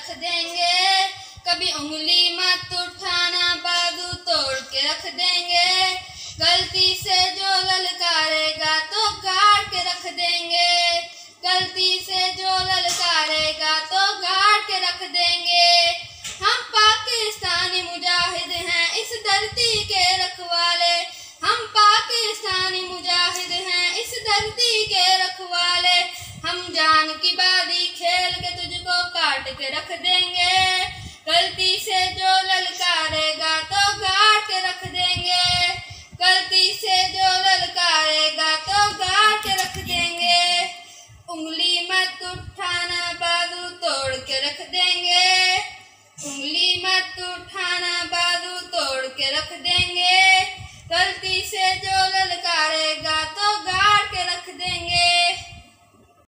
रख देंगे। कभी उंगली मत उठाना, बाजू तोड़ के रख देंगे। गलती से